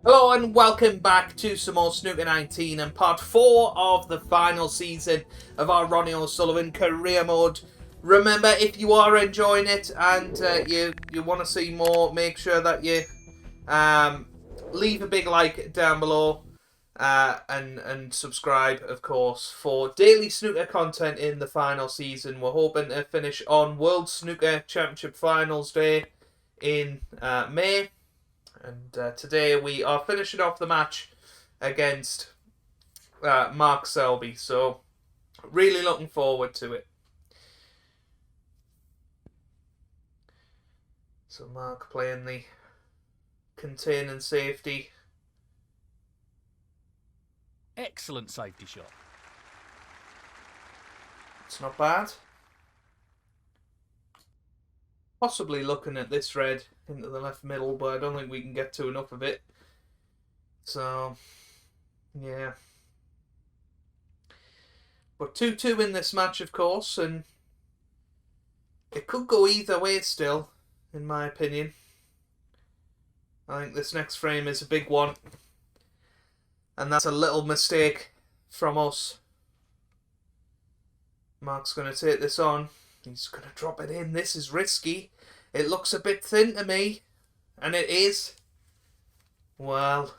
Hello and welcome back to some more Snooker 19 and part 4 of the final season of our Ronnie O'Sullivan Career Mode. Remember, if you are enjoying it and you want to see more, make sure that you leave a big like down below and subscribe, of course, for daily snooker content in the final season. We're hoping to finish on World Snooker Championship Finals Day in May. And today we are finishing off the match against Mark Selby. So, really looking forward to it. So, Mark playing the contain and safety. Excellent safety shot. It's not bad. Possibly looking at this red into the left middle, but I don't think we can get to enough of it. So, yeah. But 2-2 in this match, of course, and it could go either way still, in my opinion. I think this next frame is a big one. And that's a little mistake from us. Mark's going to take this on. He's going to drop it in. This is risky. It looks a bit thin to me. And it is. Well.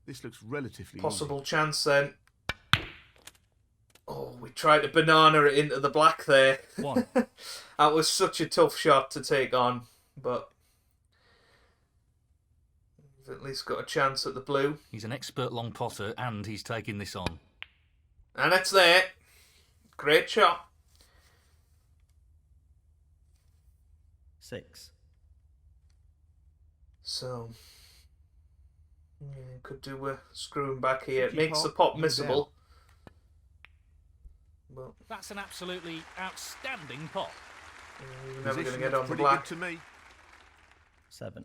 This looks relatively possible easy. Chance then. Oh, we tried to banana it into the black there. One. That was such a tough shot to take on. But we've at least got a chance at the blue. He's an expert long potter and he's taking this on. And it's there. Great shot. 6. So, yeah, could do with screwing back here. It Tricky makes the pot, pot no missable. But That's an absolutely outstanding pot. you're never going to Position get looks on the pretty black. good to me. 7.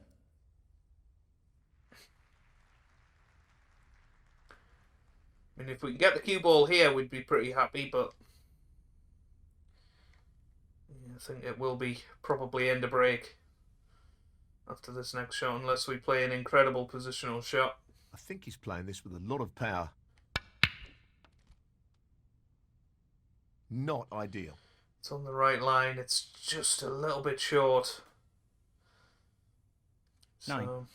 I mean, if we can get the cue ball here, we'd be pretty happy, but yeah, I think it will be probably end of break after this next shot, unless we play an incredible positional shot. I think he's playing this with a lot of power. Not ideal. It's on the right line. It's just a little bit short. 9. So,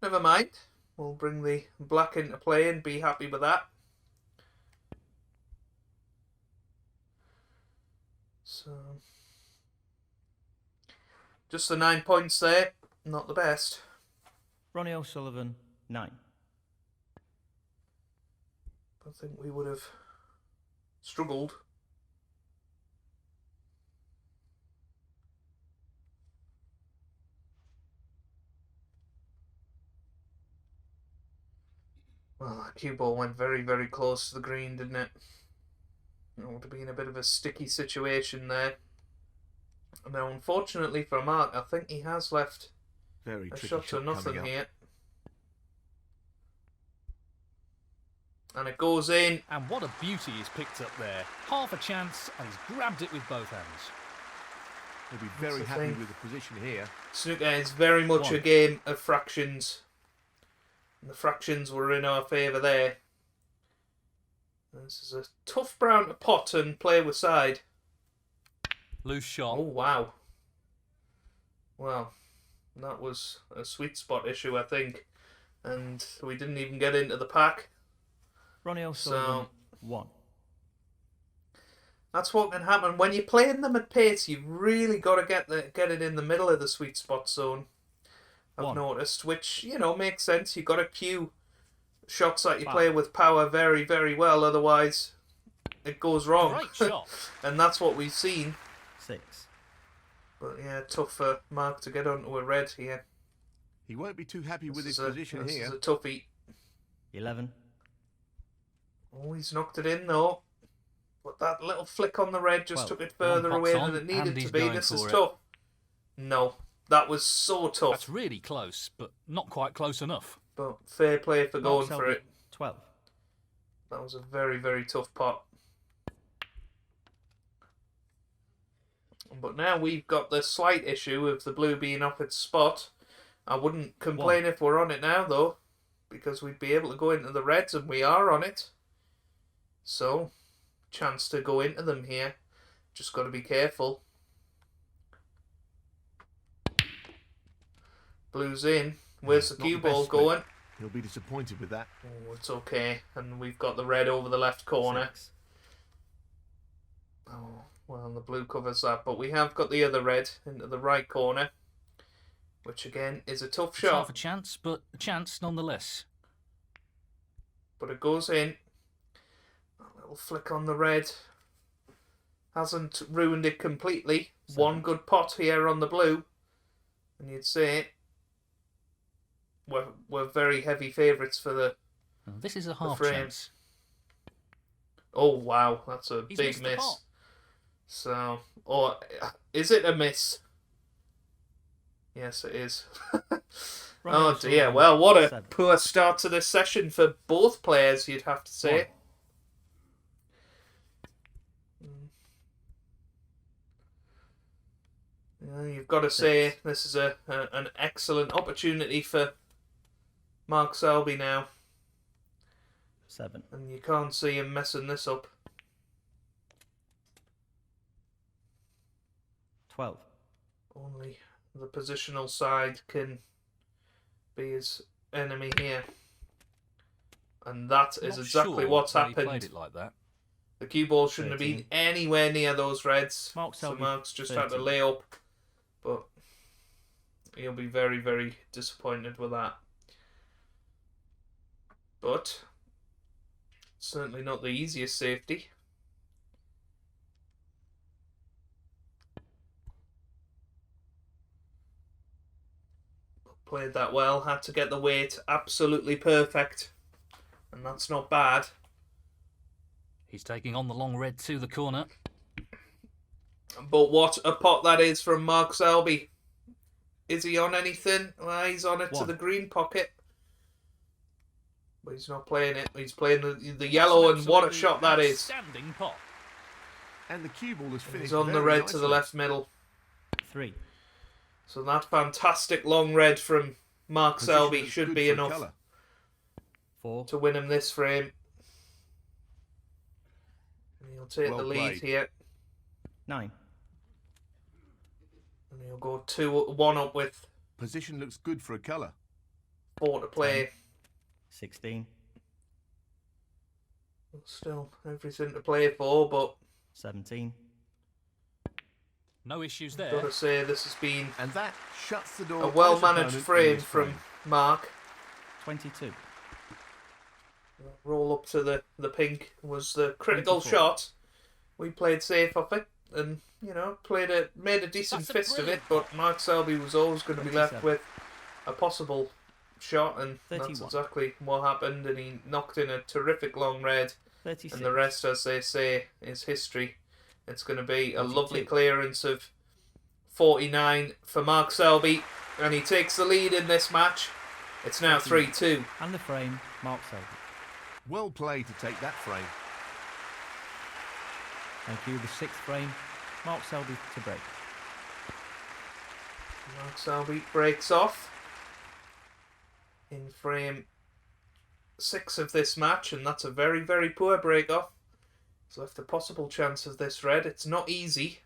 never mind. We'll bring the black into play and be happy with that. So, just the 9 points there. Not the best. Ronnie O'Sullivan, 9. I think we would have struggled. Well, that cue ball went very, very close to the green, didn't it? It would have been a bit of a sticky situation there. Now, unfortunately for Mark, I think he has left Very a tricky shot to shot nothing coming up. here. And it goes in. And what a beauty he's picked up there. Half a chance and he's grabbed it with both hands. He'll be very the happy thing. with the position here. Snooker is very much a 1. game of fractions. And the fractions were in our favour there. This is a tough brown to pot and play with side. Loose shot. Oh, wow. Well, that was a sweet spot issue, I think. And we didn't even get into the pack. Ronnie O'Sullivan, 1. That's what can happen. When you're playing them at pace, you've really got to get it in the middle of the sweet spot zone. I've 1. noticed, which, makes sense. You've got to cue shots that you 5. play with power very, very well. Otherwise, it goes wrong. Great shot. And that's what we've seen. 6. But yeah, tough for Mark to get onto a red here. He won't be too happy with This his is position this here. is a toughie. 11. Oh, he's knocked it in though. But that little flick on the red just 12. took it further One away pot's than on, it needed and to he's be. going This is for it. tough. No, that was so tough. That's really close, but not quite close enough. But fair play for going Mark for Selby, it. 12. That was a very, very tough pot. But now we've got the slight issue of the blue being off its spot. I wouldn't complain if we're on it now, though, because we'd be able to go into the reds, and we are on it. So, chance to go into them here. Just got to be careful. Blue's in. Where's the Not cue the best ball split. going? He'll be disappointed with that. Oh, it's okay. And we've got the red over the left corner. 6. Oh, well, the blue covers that. But we have got the other red into the right corner, which again is a tough It's shot. half a chance, but a chance nonetheless. But it goes in. A little flick on the red. Hasn't ruined it completely. 7. One good pot here on the blue. And you'd say we're very heavy favourites for the... Now, this is a half frame. chance. Oh, wow. That's a He's big missed the miss. pot. So, or is it a miss? Yes, it is. Ronnie Oh O'Sullivan, dear. Well, what a 7. poor start to this session for both players, you'd have to say. You've got to say this is an excellent opportunity for Mark Selby now, 7. and you can't see him messing this up. 12. Only the positional side can be his enemy here. And that is Not exactly sure what's why he played happened. it like that. The cue ball shouldn't have 13. been anywhere near those reds. Mark So Selby, Mark's just had to 13. lay up. But he'll be very, very disappointed with that. But certainly not the easiest safety. Played that well, had to get the weight absolutely perfect. And that's not bad. He's taking on the long red to the corner. But what a pot that is from Mark Selby. Is he on anything? Well, he's on it to 1. the green pocket. But he's not playing it. He's playing the yellow, and what a shot that is. Standing pot. And the cue ball has finished He's on the very red to the nicely. left middle. 3. So that fantastic long red from Mark Position Selby looks should good be for a enough colour. 4. to win him this frame. And he'll take Well the lead played. here. 9. And he'll go 2-1 up with Position looks good for a colour. 4 to play. 16. Still everything to play for, but 17. No issues there. got to say this has been And that shuts the door. a on well-managed his opponent in frame this from Mark. 22. Roll up to the pink was the critical 24. shot. We played safe off it, and made a decent That's a fist of it. brilliant But Mark Selby was always going to be left 27. with a possible shot, and 31. that's exactly what happened. And he knocked in a terrific long red, 36. and the rest, as they say, is history. It's going to be a 42. lovely clearance of 49 for Mark Selby, and he takes the lead in this match. It's now 3-2. And the frame, Mark Selby. Well played to take that frame. Thank you. The 6th frame, Mark Selby to break. Mark Selby breaks off in frame 6 of this match, and that's a very, very poor break off. He's left a possible chance of this red. It's not easy.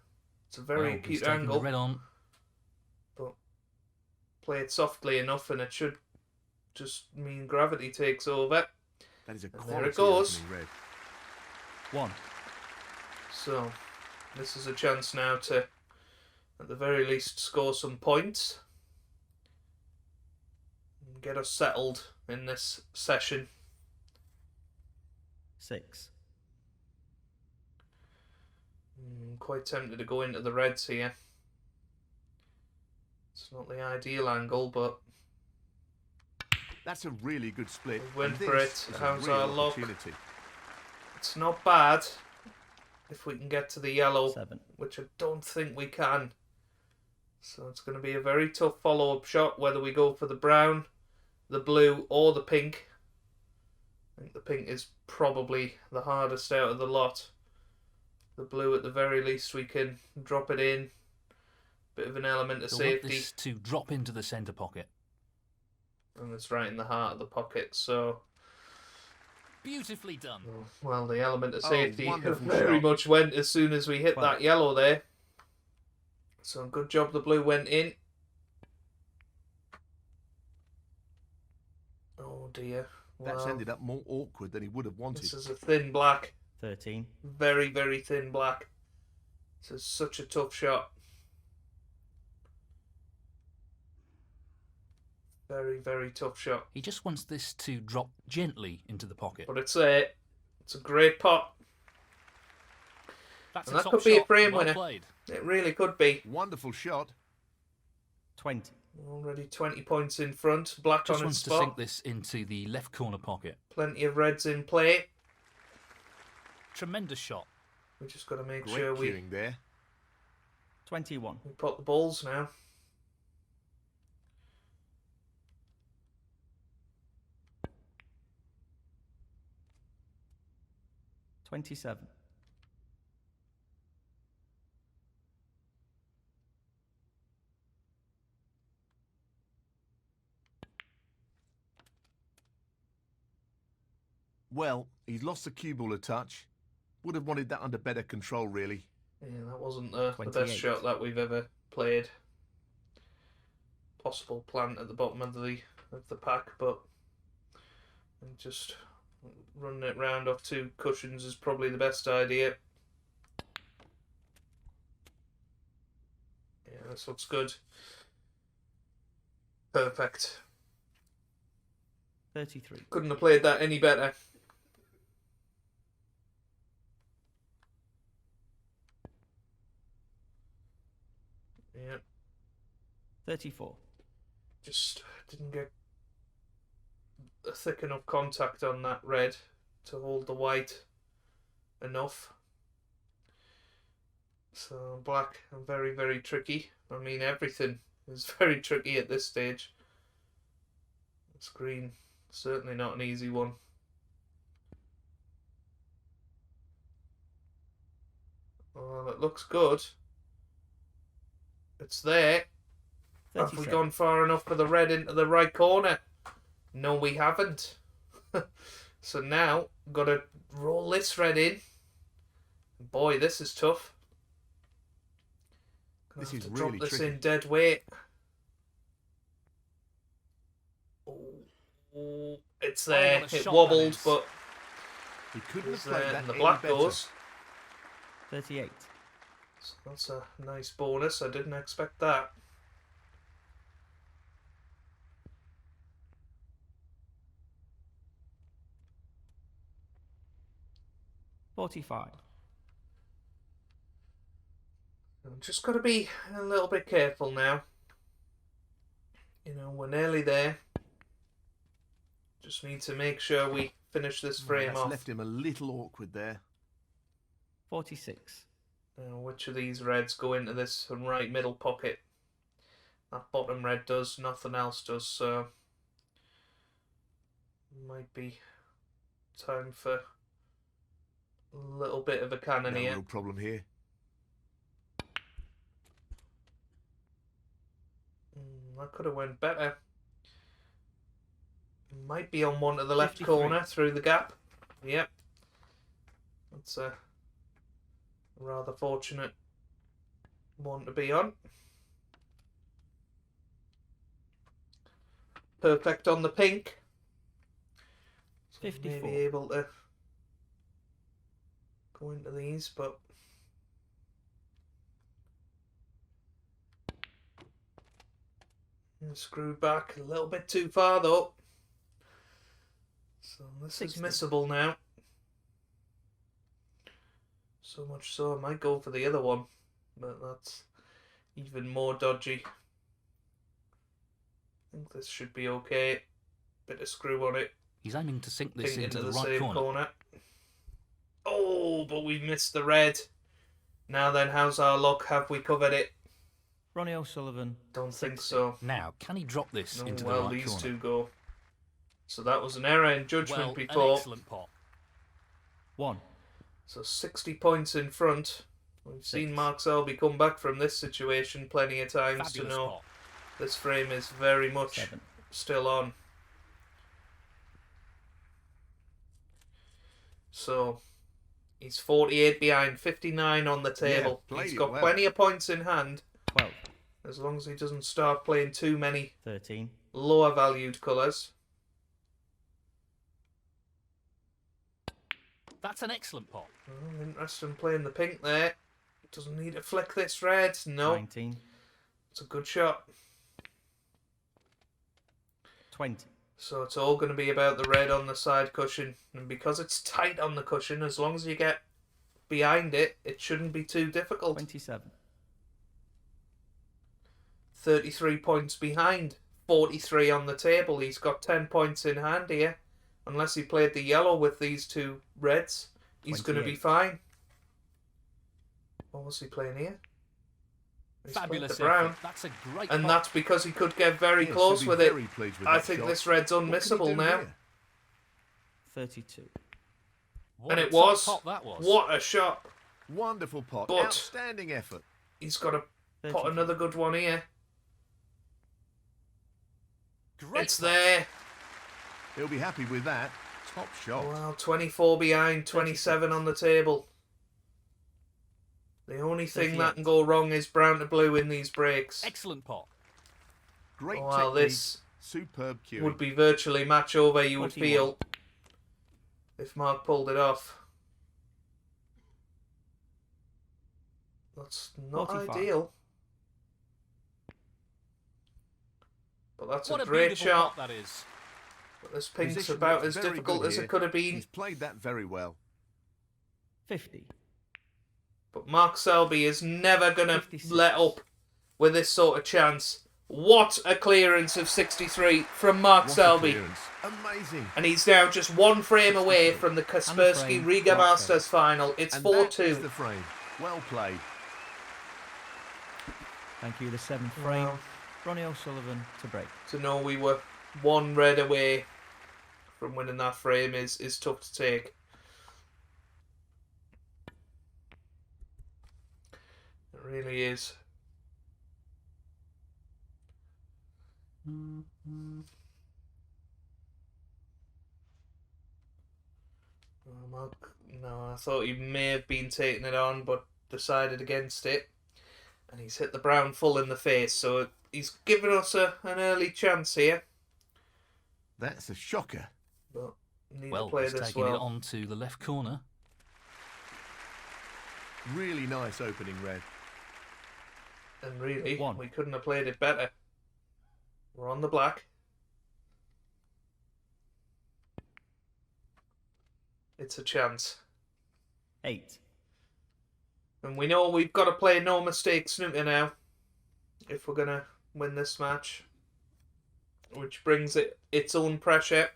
It's a very Well, he's acute taking angle. the red on. But play it softly enough, and it should just mean gravity takes over. That is a there quality it goes. opening red. 1. So this is a chance now to, at the very least, score some points and get us settled in this session. 6. Quite tempted to go into the reds here. It's not the ideal angle, but That's a really good split. We went and for this it. is a How's real our luck? opportunity. it's not bad if we can get to the yellow, 7. which I don't think we can. So it's going to be a very tough follow-up shot, whether we go for the brown, the blue, or the pink. I think the pink is probably the hardest out of the lot. The blue, at the very least, we can drop it in Bit of an element of You'll want safety. this to drop into the centre pocket. And it's right in the heart of the pocket, so... Beautifully done. Well, the element of Oh, safety wonderful very shot. much went as soon as we hit Well. that yellow there. So good job the blue went in. Oh dear. That's Well, ended up more awkward than he would have wanted. this is a thin black. 13. Very, very thin black. This is such a tough shot. Very, very tough shot. He just wants this to drop gently into the pocket. But it's a great pot. That's And a that top could be a shot. frame Well winner. played. It really could be. Wonderful shot. 20. Already 20 points in front. Black Just on its wants to spot. sink this into the left corner pocket. Plenty of reds in play. Tremendous shot. We just got to make Great sure we cueing there. 21. pot the balls now. $27. Well, he's lost the cue ball a touch. Would have wanted that under better control, really. Yeah, that wasn't the best 28. shot that we've ever played. Possible plant at the bottom of the pack, but just running it round off two cushions is probably the best idea. Yeah, this looks good. Perfect. 33. Couldn't have played that any better. Yeah, 34. just didn't get a thick enough contact on that red to hold the white enough. So black and very, very tricky. I mean, everything is very tricky at this stage. This green, certainly not an easy one. Well, it looks good. It's there. Have we 37. gone far enough for the red into the right corner? No, we haven't. So now, got to roll this red in. Boy, this is tough. Gonna This have is to really drop this tricky. in dead weight. Oh, it's there. what a It shot wobbled, that is. but He couldn't it's have played there. that And the any black better. goes. 38. So that's a nice bonus. I didn't expect that. $45. Just got to be a little bit careful now. You know, we're nearly there. Just need to make sure we finish this frame That's off. left him a little awkward there. 46. Now, which of these reds go into this right middle pocket? That bottom red does, nothing else does, so might be time for a little bit of a cannon No here. real problem here. That could have went better. Might be on one to the left 53. corner through the gap. Yep. That's a rather fortunate one to be on. Perfect on the pink. So 54. maybe able to go into these, but screwed back a little bit too far though. So this 60. is missable now. So much so I might go for the other one, but that's even more dodgy. I think this should be okay. Bit of screw on it. He's aiming to sink this Ping into the the right same corner. Oh, but we missed the red. Now then, how's our luck? Have we covered it? Ronnie O'Sullivan. Don't think 60. so. Now, can he drop this No, into the well, right these corner? two go. So that was an error in judgment Well, an before. excellent pot. 1. So 60 points in front We've seen Mark Selby come back from this situation plenty of times Fabulous to know pot. this frame is very much 7. still on. So he's 48 behind, 59 on the table. played He's it got well. plenty of points in hand, 12. as long as he doesn't start playing too many 13. lower valued colours. That's an excellent pot. Oh, interesting playing the pink there. Doesn't need to flick this red. No, 19. it's a good shot. 20. So it's all going to be about the red on the side cushion. And because it's tight on the cushion, as long as you get behind it, it shouldn't be too difficult. 27. 33 points behind. 43 on the table. He's got 10 points in hand here. Unless he played the yellow with these two reds, he's going to be 28. fine. What was he playing here? He's played Fabulous the brown. effort. That's a great And pot. that's because he could get very Yeah, close should be with it. very pleased with I that think shot. this red's What can he unmissable do now. here? 32. What And a it top was. pot that was. What a shot. Wonderful pot. But- Outstanding effort. He's got to put 33. another good one here. Great It's pot. there. He'll be happy with that. Top shot. Well, 24 behind, 27 on the table. The only thing 38. that can go wrong is brown to blue in these breaks. Excellent pot. Great Well, technique. this Superb cueing. would be virtually match over, you would 41. feel, if Mark pulled it off. That's not 45. ideal. But that's What a a great beautiful shot. pot that is. But this pink's Position about looks as very difficult good as here. it could have been. He's played that very well. 50. But Mark Selby is never going to 56. let up with this sort of chance. What a clearance of 63 from Mark What a Selby. clearance. Amazing. And he's now just one frame away from the Kaspersky frame, Riga Mark Masters final. It's And that is 4-2. the frame. Well played. Thank you. The 7th frame. Wow. Ronnie O'Sullivan to break. To know we were one red away from winning that frame is tough to take. It really is. Oh, Mark, no, I thought he may have been taking it on, but decided against it. And he's hit the brown full in the face, so he's given us an early chance here. That's a shocker. But need Well, to play he's this taking it well. on to the left corner. Really nice opening red. And really, One. we couldn't have played it better. We're on the black. It's a chance. 8. And we know we've got to play no mistake snooker now if we're going to win this match. Which brings it its own pressure.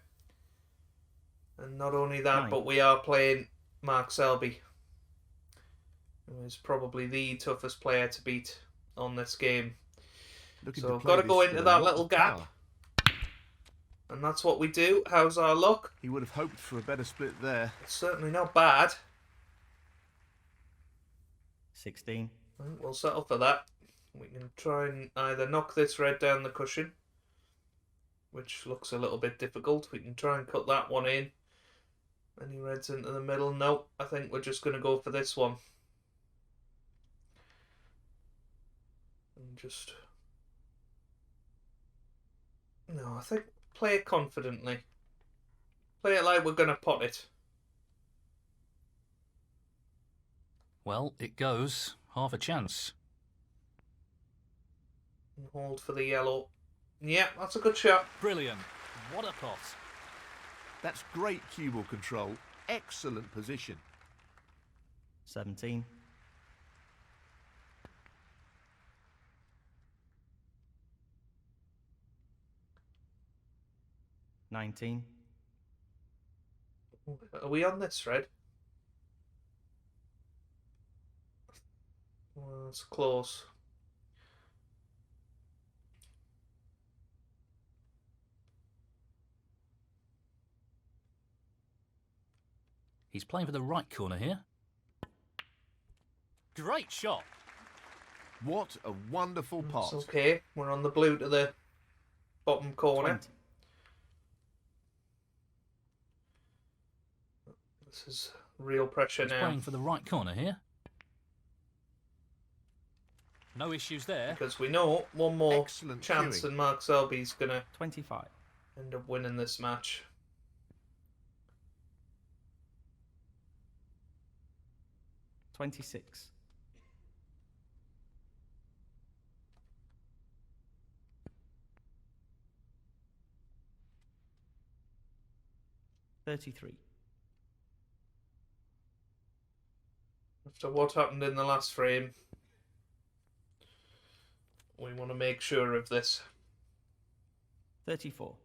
And not only that, 9. but we are playing Mark Selby, who is probably the toughest player to beat on this game. Looking So to I've play got to go this into with a that lot little of gap. power. And that's what we do. How's our luck? He would have hoped for a better split there. It's certainly not bad. 16. We'll settle for that. We can try and either knock this red down the cushion, which looks a little bit difficult. We can try and cut that one in. Any reds into the middle? Nope. I think we're just going to go for this one. And just... No, I think play it confidently. Play it like we're going to pot it. Well, it goes. Half a chance. And hold for the yellow. Yeah, that's a good shot. Brilliant. What a pot. That's great cue ball control. Excellent position. 17. 19. Are we on this thread? Well, it's close. He's playing for the right corner here. Great shot. What a wonderful pot. It's okay. We're on the blue to the bottom corner. 20. This is real pressure He's now. playing for the right corner here. No issues there. Because we know one more Excellent chance cueing. and Mark Selby's going to 25. end up winning this match. 26. 33. After what happened in the last frame, we want to make sure of this. 34.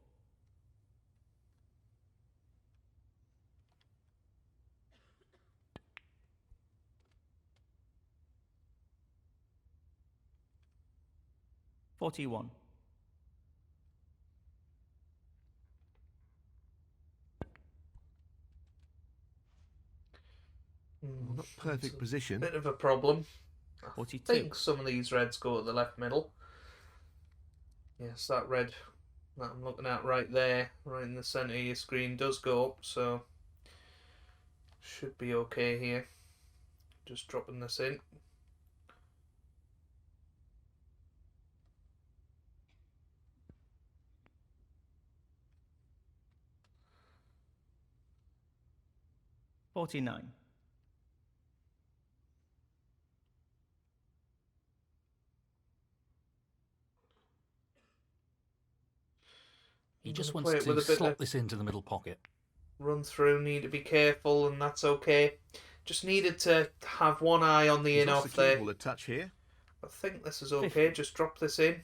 41. Not perfect position. Bit of a problem. I 42. think some of these reds go to the left middle. Yes, that red that I'm looking at right there, right in the centre of your screen, does go up, so should be okay here. Just dropping this in. $49. He I'm just gonna wants play it with to a bit slot of this into the middle pocket. run through, need to be careful, and that's okay. Just needed to have one eye on the He's in lost off the cue there. ball a touch here. I think this is okay. 50. Just drop this in.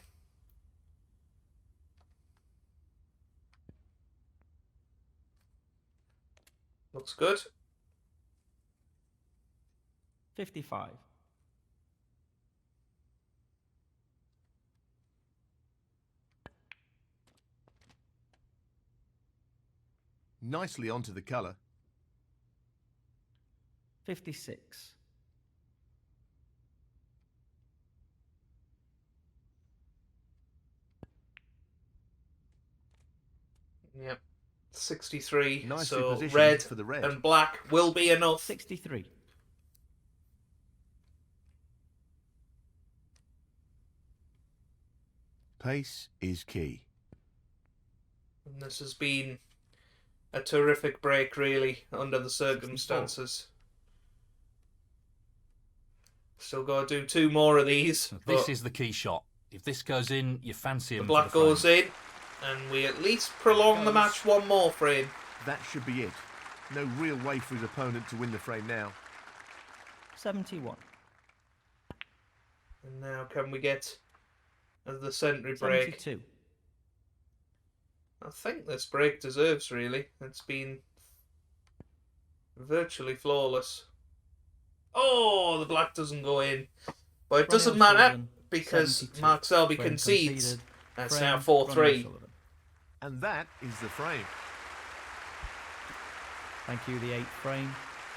Looks good. 55. Nicely onto the colour. 56. 63. Nicely So positioned red for the red. and black will be enough. 63. Pace is key. And this has been a terrific break, really, under the circumstances. Still got to do 2 more of these. This but is the key shot. If this goes in, you fancy the him. black for the goes frame. in, and we at least prolong the match one more frame. That should be it. No real way for his opponent to win the frame now. 71. And now can we get the century break? 72. I think this break deserves, really. It's been virtually flawless. Oh, the black doesn't go in. But it doesn't Ronnie matter O'Sullivan, because 72. Mark Selby Frame concedes. conceded. And it's Frame, now Ronnie 4-3. O'Sullivan. And that is the frame. Thank you, the 8th frame.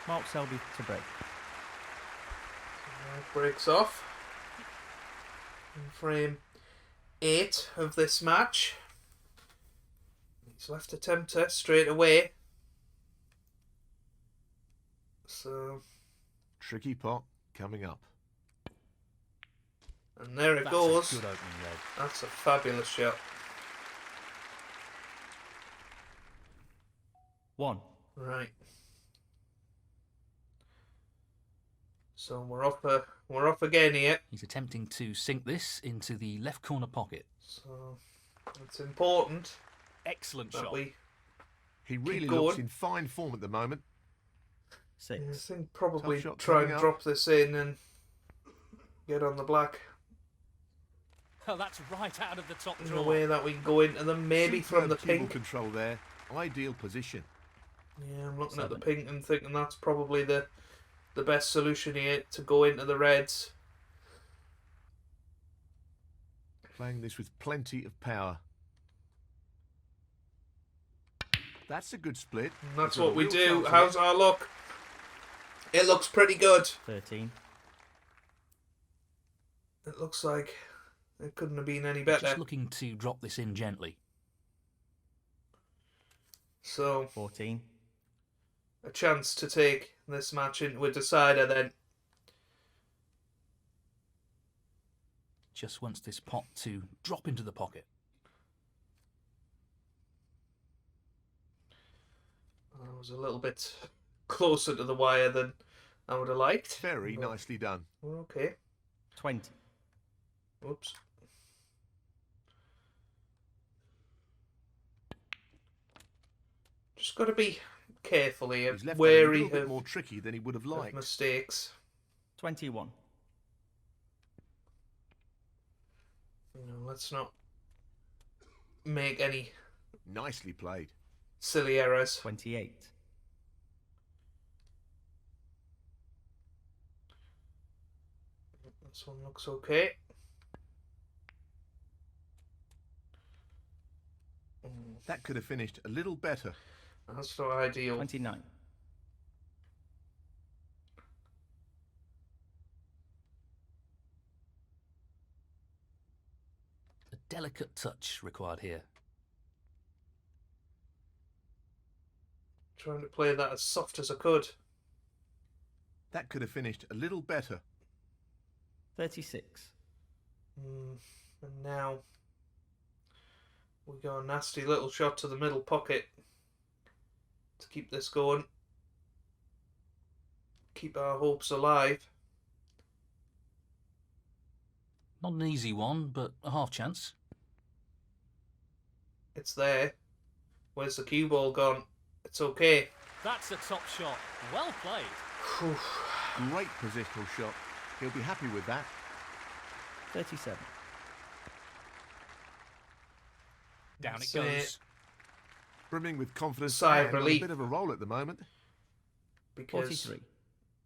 Mark Selby to break. Breaks off. In frame 8 of this match. He's left a tempter straight away. So, Tricky pot coming up. and there it That's goes. a good opening leg. That's a fabulous shot. 1. Right. So we're off again here. He's attempting to sink this into the left corner pocket. So it's important Excellent that shot. we. He really going. looks in fine form at the moment. 6. I think probably Tough shot try coming and up. drop this in and get on the black Oh, that's right out of the top in a drawer. way that we can go into them. Maybe from the Superb cue ball pink. control there. Ideal position. Yeah, I'm looking at the 7. pink and thinking that's probably the best solution here to go into the reds. Playing this with plenty of power. That's a good split. And that's He's got what a we real do. chance How's here. our luck? It looks pretty good. 13. It looks like it couldn't have been any He's better. just looking to drop this in gently. So, 14. a chance to take this match into a decider then. Just wants this pot to drop into the pocket. I was a little bit closer to the wire than I would have liked. Very but nicely done. we're okay. 20. Whoops. Just got to be careful here, He's left that a wary little bit of, more tricky than he would have of liked. mistakes. 21. Let's not make any Nicely played. silly errors. 28. This one looks okay. That could have finished a little better. That's not ideal. 29. A delicate touch required here. Trying to play that as soft as I could. That could have finished a little better. 36. And now we got a nasty little shot to the middle pocket to keep this going. Keep our hopes alive. Not an easy one, but a half chance. It's there. Where's the cue ball gone? It's okay. That's a top shot. Well played. Great positional shot. He'll be happy with that. 37. Down it That's goes. Brimming with confidence Sigh of and on a relief. bit of a roll at the moment. Because 43.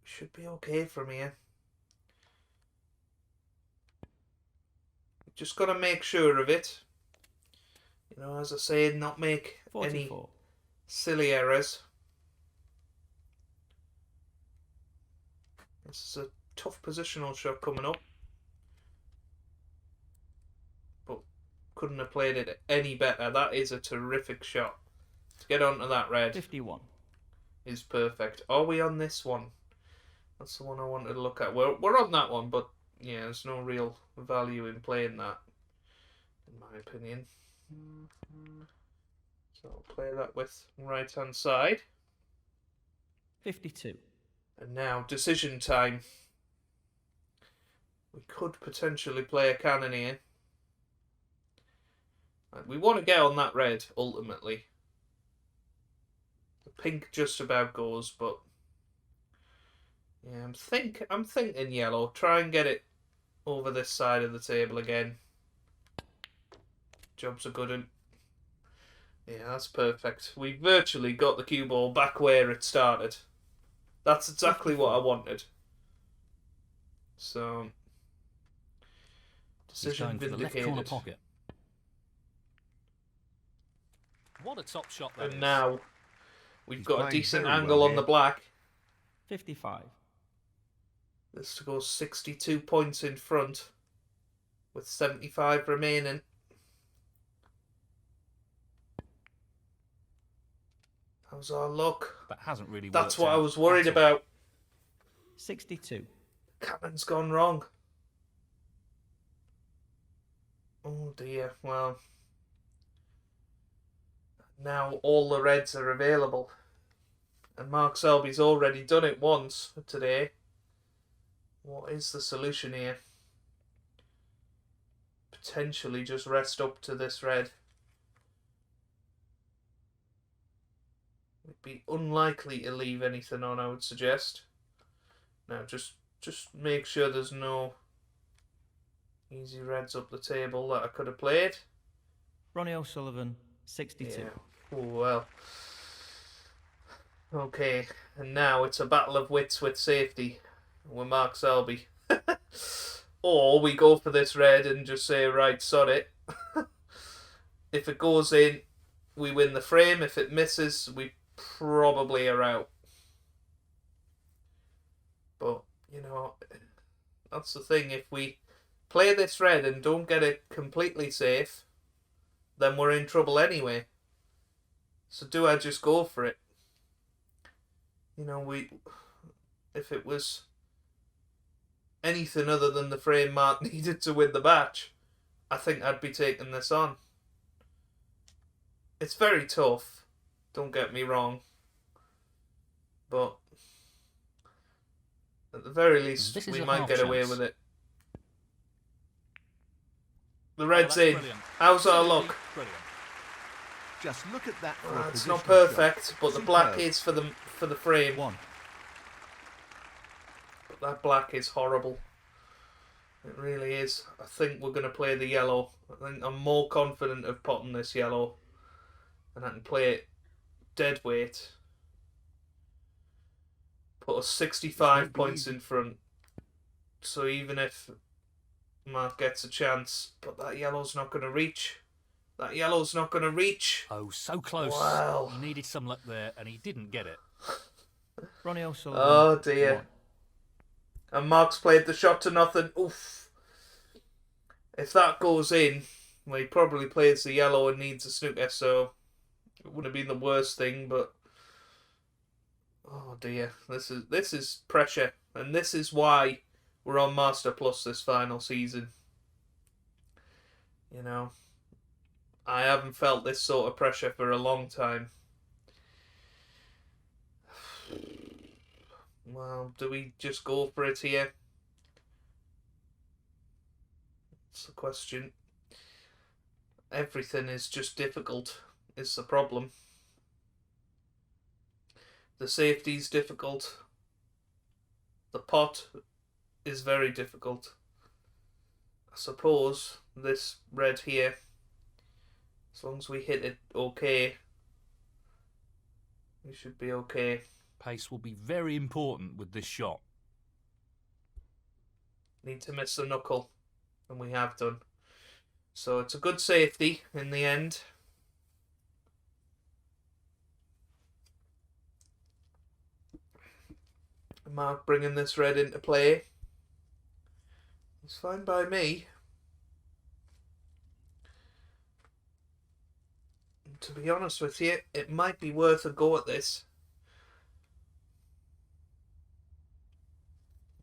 should be okay from here. Just got to make sure of it. As I say, not make any 44. silly errors. This is a tough positional shot coming up. But couldn't have played it any better. That is a terrific shot. To get onto that red 51. is perfect. Are we on this one? That's the one I wanted to look at. We're on that one, but yeah, there's no real value in playing that, in my opinion. So I'll play that with right hand side. 52. And now decision time. We could potentially play a cannon here. We want to get on that red ultimately. The pink just about goes, but yeah, I'm thinking yellow. Try and get it over this side of the table again. Job's a good one. Yeah, that's perfect. We virtually got the cue ball back where it started. That's exactly what I wanted. So, He's decision going for the left corner vindicated. pocket. What a top shot that is. And now we've He's got a playing decent very angle well on the here. black. 55. This to go 62 points in front with 75 remaining. How's our luck? That hasn't really worked. That's what I out was worried at all. about. 62. Cannon's gone wrong. Oh dear, well. Now all the reds are available. And Mark Selby's already done it once today. What is the solution here? Potentially just rest up to this red. It'd be unlikely to leave anything on, I would suggest. Now just make sure there's no easy reds up the table that I could have played. Ronnie O'Sullivan, 62. Yeah. Oh, well. Okay, and now it's a battle of wits with safety with Mark Selby. Or we go for this red and just say, right, sod it. If it goes in, we win the frame. If it misses, we probably are out. But, that's the thing. If we play this red and don't get it completely safe, then we're in trouble anyway. So do I just go for it? You know, if it was anything other than the frame Mark needed to win the match, I think I'd be taking this on. It's very tough, don't get me wrong, but at the very least we might get away with it. The red's in. Brilliant. How's our luck? Brilliant. Just look at that. For a It's not positional perfect, shot. but the black Superb. is for the frame. 1. But that black is horrible. It really is. I think we're going to play the yellow. I think I'm more confident of potting this yellow. And I can play it dead weight. Put us 65 points in front. So even if Mark gets a chance, but that yellow's not going to reach. That yellow's not going to reach. Oh, so close. Wow. He needed some luck there, and he didn't get it. Ronnie O'Sullivan. Oh dear. 1. And Mark's played the shot to nothing. Oof. If that goes in, well, he probably plays the yellow and needs a snooker, so it would have been the worst thing, but oh dear. This is pressure, and this is why we're on Master Plus this final season. You know, I haven't felt this sort of pressure for a long time. Well, do we just go for it here? That's the question. Everything is just difficult, is the problem. The safety's difficult. The pot is very difficult. I suppose this red here, as long as we hit it okay, we should be okay. Pace will be very important with this shot. Need to miss the knuckle, and we have done. So it's a good safety in the end. Mark bringing this red into play. It's fine by me. And to be honest with you, it might be worth a go at this.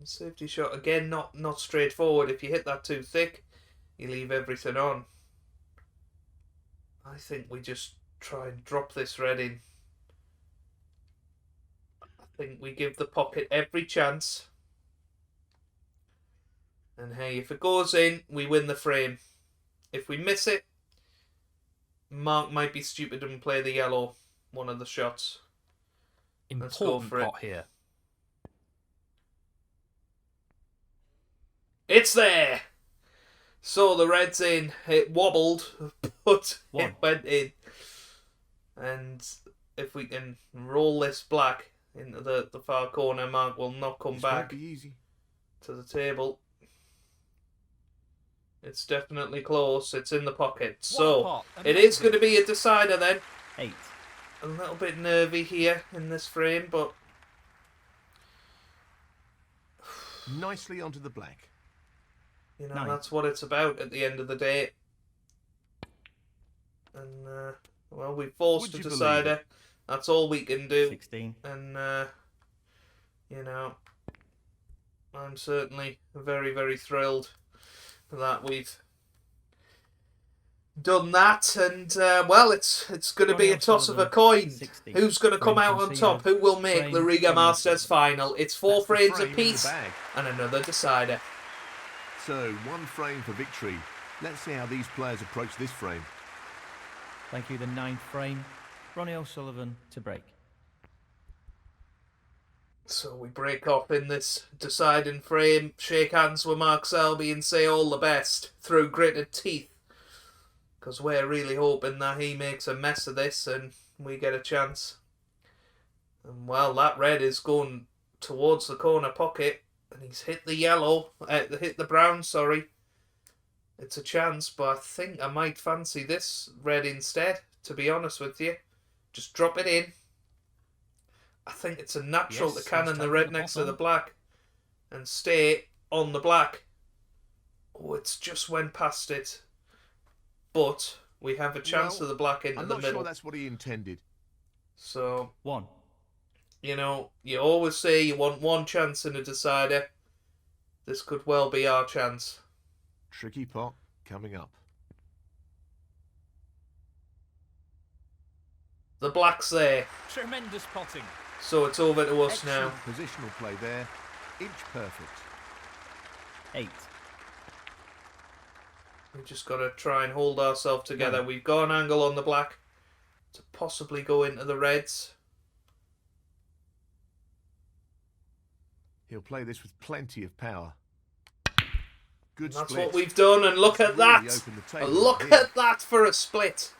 Safety shot again, not straightforward. If you hit that too thick, you leave everything on. I think we just try and drop this red in. I think we give the pocket every chance. And hey, if it goes in, we win the frame. If we miss it, Mark might be stupid and play the yellow, one of the shots. Let's go Important for it. pot here. It's there! So the red's in. It wobbled, but it 1. went in. And if we can roll this black into the far corner, Mark will not come This back won't be easy. to the table. It's definitely close. It's in the pocket. So pot. it is going to be a decider then. 8. A little bit nervy here in this frame, but Nicely onto the black. you know, 9. that's what it's about at the end of the day. And, well, we forced a Would you decider. believe it? That's all we can do. 16. And, you know, I'm certainly very, very thrilled that we've done that. And, well, it's going to be a toss of a coin. 60. Who's going to come Frame out on conceded. top? Who will make Frame the Riga conceded. Masters final? It's 4 That's the frames frame in the apiece bag. and another decider. So, one frame for victory. Let's see how these players approach this frame. Thank you, the 9th frame. Ronnie O'Sullivan to break. So we break off in this deciding frame, shake hands with Mark Selby and say all the best through gritted teeth. Because we're really hoping that he makes a mess of this and we get a chance. And well, that red is going towards the corner pocket and he's hit the yellow, hit the brown, sorry. It's a chance, but I think I might fancy this red instead, to be honest with you. Just drop it in. I think it's a natural Yes, to cannon he's the taken red the next to bottom. the black and stay on the black. Oh, it's just went past it. But we have a chance of the black into I'm the not middle. sure that's what he intended. So, 1. you know, you always say you want one chance in a decider. This could well be our chance. Tricky pot coming up. The black's there. Tremendous potting. So it's over to us now. Excellent positional play there. Inch perfect. 8. We've just got to try and hold ourselves together. No. We've got an angle on the black to possibly go into the reds. He'll play this with plenty of power. Good And that's split. what we've done, and look That's at really that! opened the table And look here. at that for a split.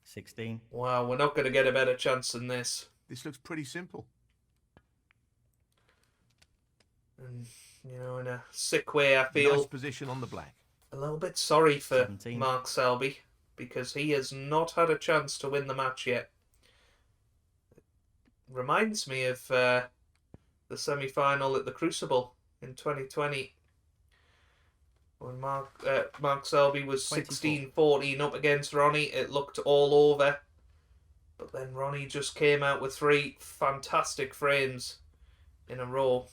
16. Wow, we're not going to get a better chance than this. This looks pretty simple. And, you know, in a sick way, I feel Nice position on the black. a little bit sorry for 17. Mark Selby, because he has not had a chance to win the match yet. Reminds me of the semi-final at the Crucible in 2020, when Mark Selby was 16-14 up against Ronnie. It looked all over, but then Ronnie just came out with 3 fantastic frames in a row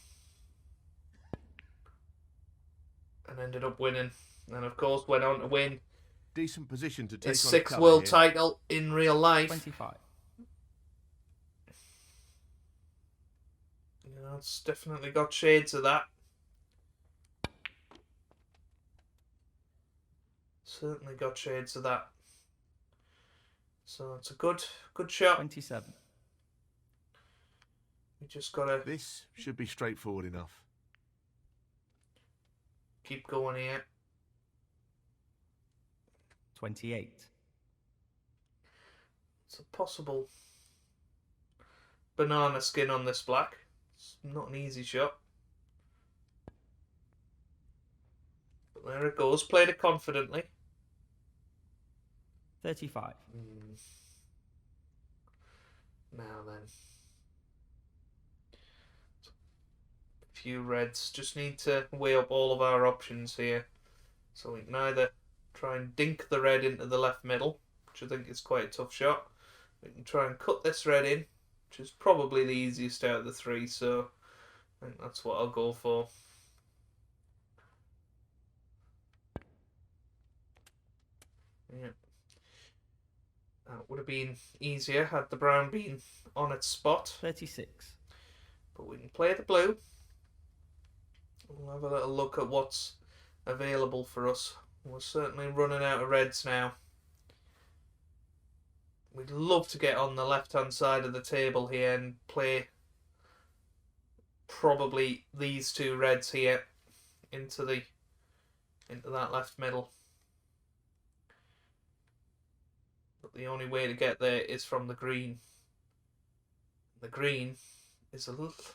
and ended up winning, and of course went on to win Decent position to take his on a 6th cover world here. title in real life. 25. You know, it's definitely got shades of that. Certainly got shades of that. So it's a good shot. 27. We just gotta This should be straightforward enough. keep going here. 28. It's a possible banana skin on this black. It's not an easy shot. But there it goes. Played it confidently. 35. Now then. A few reds. Just need to weigh up all of our options here. So we can either try and dink the red into the left middle, which I think is quite a tough shot. We can try and cut this red in, which is probably the easiest out of the 3, so I think that's what I'll go for. Yeah. That would have been easier had the brown been on its spot. 36. But we can play the blue. We'll have a little look at what's available for us. We're certainly running out of reds now. We'd love to get on the left-hand side of the table here and play probably these 2 reds here into that left middle. But the only way to get there is from the green. The green is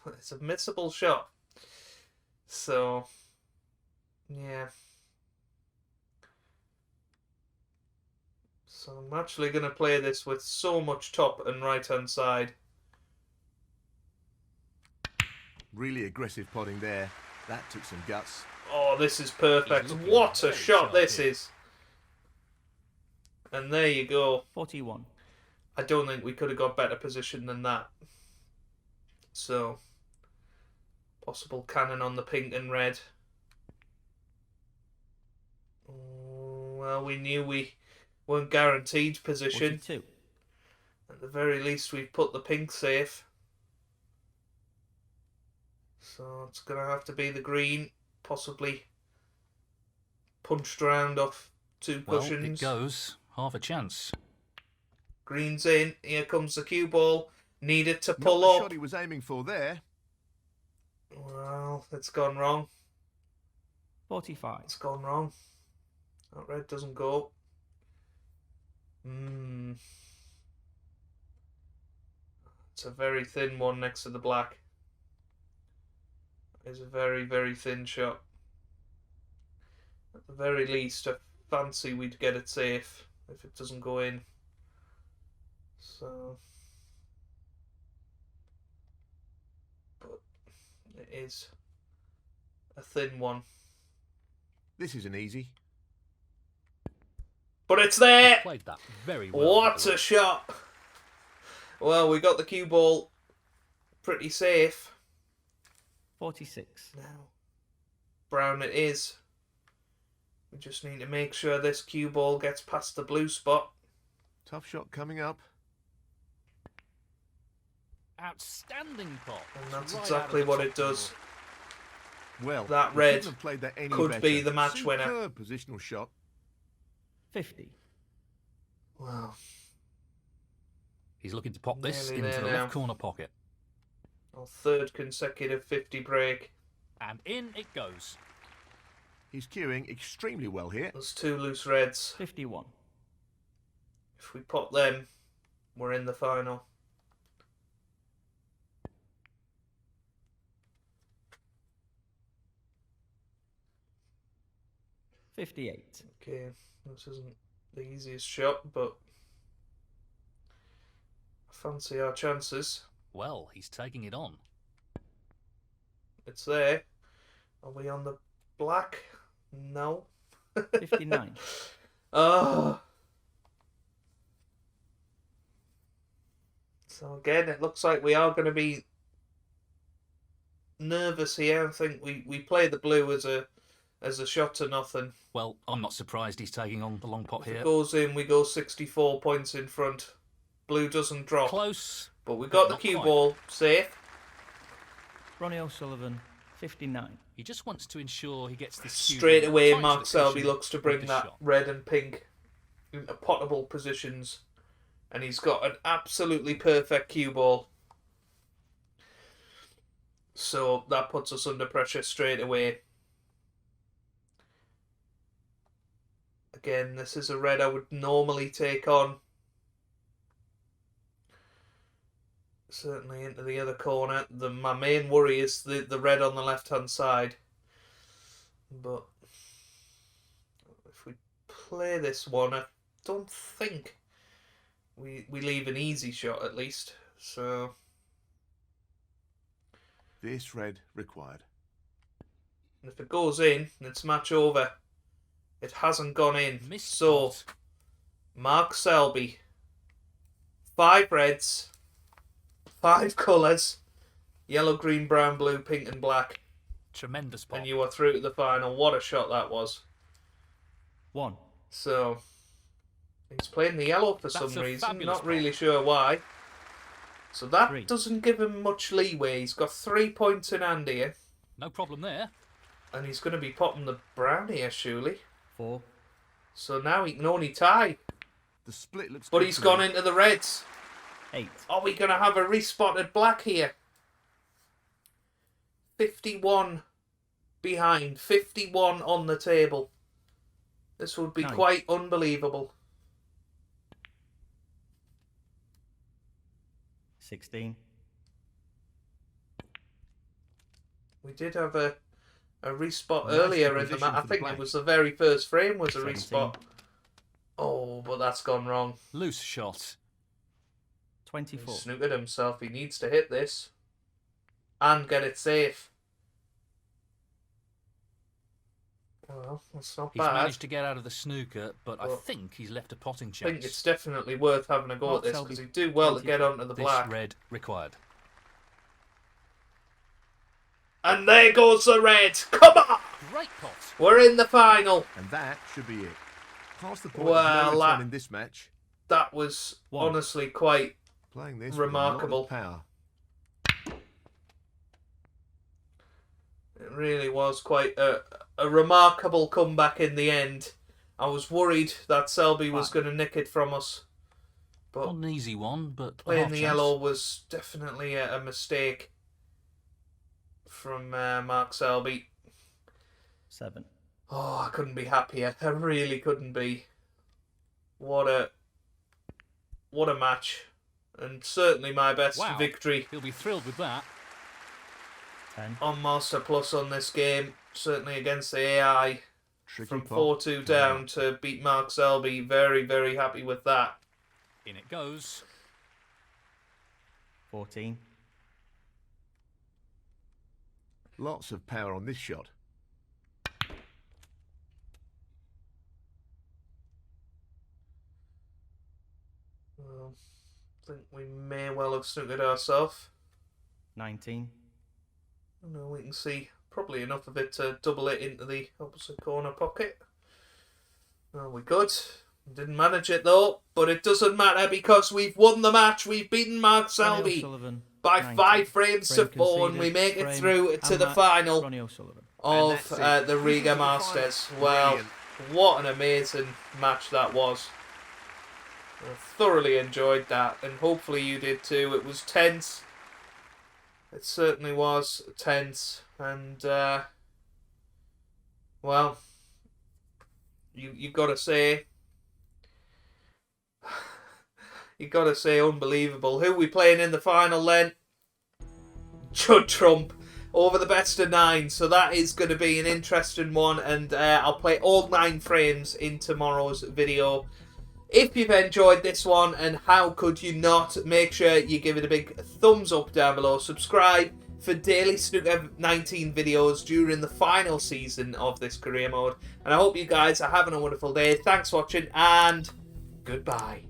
it's a missable shot. So, yeah. So I'm actually going to play this with so much top and right-hand side. Really aggressive potting there. That took some guts. Oh, this is perfect. He's looking What a very shot sharp this here. is. And there you go. 41. I don't think we could have got better position than that. So, possible cannon on the pink and red. Well, we knew we weren't guaranteed position. 42. At the very least, we've put the pink safe. So it's going to have to be the green, possibly punched round off 2 Well, cushions. it goes. Half a chance. Green's in. Here comes the cue ball. Needed to Not pull the up. shot he was aiming for there. Well, it's gone wrong. 45. It's gone wrong. That red doesn't go. It's a very thin one next to the black. It's a very, very thin shot. At the very least, I fancy we'd get it safe if it doesn't go in. So, but it is a thin one. This isn't easy. But it's there! Played that very well. What a shot! Well, we got the cue ball pretty safe. 46. Now, brown it is. We just need to make sure this cue ball gets past the blue spot. Tough shot coming up. Outstanding pot. And that's Right exactly out of the what top it does. Well, That he red couldn't have played that any could better. be the match winner. Superb positional shot. 50. Wow. He's looking to pop this Nearly into there the now. left corner pocket. Our third consecutive 50 break. And in it goes. He's cueing extremely well here. There's two loose reds. 51. If we pop them, we're in the final. $58. Okay, this isn't the easiest shot, but I fancy our chances. Well, he's taking it on. It's there. Are we on the black? No. 59. Oh. So again, it looks like we are going to be nervous here. I think we play the blue as a shot to nothing. Well, I'm not surprised he's taking on the long pot If here. it goes in, we go 64 points in front. Blue doesn't drop. Close. But we got the Not cue quite. ball safe. Ronnie O'Sullivan, 59. He just wants to ensure he gets this cue Straight ball away, tight to Mark the Selby cushion looks to with bring the that shot. red and pink into potable positions. And he's got an absolutely perfect cue ball. So that puts us under pressure straight away. Again, this is a red I would normally take on. Certainly into the other corner. My main worry is the red on the left-hand side. But if we play this one, I don't think we leave an easy shot at least. So This red required. if it goes in, it's match over. It hasn't gone in. Missed So pot. Mark Selby, 5 reds, 5 colours, yellow, green, brown, blue, pink and black. Tremendous pot. And you are through to the final. What a shot that was. 1. So he's playing the yellow for That's some a reason. fabulous Not really sure why. So that 3. doesn't give him much leeway. He's got 3 points in hand here. No problem there. And he's going to be popping the brown here, surely. 4. So now he can only tie. The split looks But good he's to gone me. into the reds. 8. Are we going to have a respotted black here? 51 behind. 51 on the table. This would be 9. quite unbelievable. 16. We did have a respot A nice earlier in the position match. I for the think black. it was the very first frame was a 17. respot. Oh, but that's gone wrong. Loose shot. 24. He snookered himself. He needs to hit this and get it safe. Well, that's not He's bad. managed to get out of the snooker, but I Well, think he's left a potting I chance. think it's definitely worth having a go Mark at this Selby, because he'd do well to get 24. onto the this black. red required. And there goes the red. Come on! Great pot. We're in the final. And that should be it. Past the point Well, of no return that- in this match. That was 1. honestly quite Playing this remarkable. with a lot of power. It really was quite a remarkable comeback in the end. I was worried that Selby was 5. going to nick it from us. But Not an easy one, but a playing half the chance. yellow was definitely a mistake from Mark Selby. 7. Oh, I couldn't be happier. I really couldn't be. What a match. And certainly my best Wow. victory He'll be thrilled with that. 10. on Master Plus on this game. Certainly against the AI. Tricky From pot. 4-2 down to beat Mark Selby. Very, very happy with that. In it goes. 14. Lots of power on this shot. I think we may well have snookered ourselves. 19. No, we can see probably enough of it to double it into the opposite corner pocket. Well, we good. Didn't manage it though, but it doesn't matter because we've won the match. We've beaten Mark Selby by 5 frames to 4, and we make it through to the final of the Riga Masters. Well, what an amazing match that was. I thoroughly enjoyed that, and hopefully you did too. It was tense. It certainly was tense, and well, you've got to say, unbelievable. Who are we playing in the final then? Judd Trump over the best of 9. So that is going to be an interesting one, and I'll play all 9 frames in tomorrow's video. If you've enjoyed this one, and how could you not, make sure you give it a big thumbs up down below. Subscribe for daily Snooker 19 videos during the final season of this career mode. And I hope you guys are having a wonderful day. Thanks for watching, and goodbye.